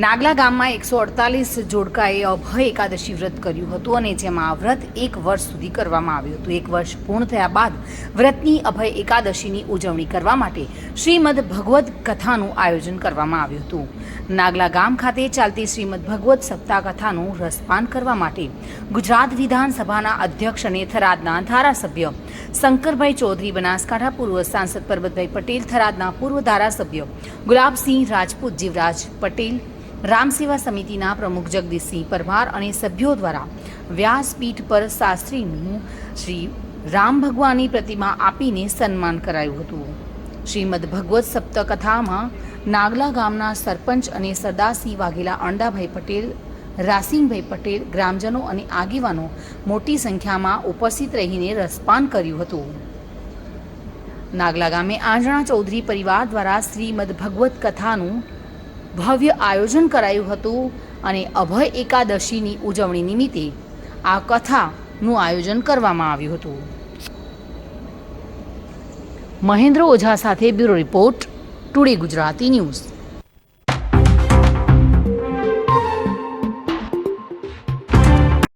નાગલા ગામમાં 148 જોડકાએ અભય એકાદશી વ્રત કર્યું હતું અને જેમાં આ વ્રત 1 વર્ષ સુધી કરવામાં આવ્યું હતું. 1 વર્ષ પૂર્ણ થયા બાદ વ્રતની અભય એકાદશીની ઉજવણી કરવા માટે શ્રીમદ ભગવદ્ કથાનું આયોજન કરવામાં આવ્યું હતું. નાગલા ગામ ખાતે ચાલતી શ્રીમદ ભગવદ્ સપ્તાહ કથાનું રસપાન કરવા માટે ગુજરાત વિધાનસભાના અધ્યક્ષ અને થરાદના ધારાસભ્ય શંકરભાઈ ચૌધરી, બનાસકાંઠા પૂર્વ સાંસદ પરબતભાઈ પટેલ, થરાદના પૂર્વ ધારાસભ્ય ગુલાબસિંહ રાજપૂત, જીવરાજ પટેલ, રામસેવા સમિતિના પ્રમુખ જગદીશસિંહ પરમાર અને સભ્યો દ્વારા વ્યાસપીઠ પર શાસ્ત્રીનું શ્રી રામ ભગવાનની પ્રતિમા આપીને સન્માન કરાયું હતું. શ્રીમદ ભગવદ્ સપ્તકથામાં નાગલા ગામના સરપંચ અને સરદારસિંહ વાઘેલા, અંડાભાઈ પટેલ, રાસીનભાઈ પટેલ, ગ્રામજનો અને આગેવાનો મોટી સંખ્યામાં ઉપસ્થિત રહીને રસપાન કર્યું હતું. નાગલા ગામે આંજણા ચૌધરી પરિવાર દ્વારા શ્રીમદ ભગવદ્ કથાનું ભવ્ય આયોજન કરાયું હતું અને અભય એકાદશીની ઉજવણી નિમિત્તે આ કથાનું આયોજન કરવામાં આવ્યું હતું. મહેન્દ્ર ઓઝા સાથે bureau report, today Gujarati news.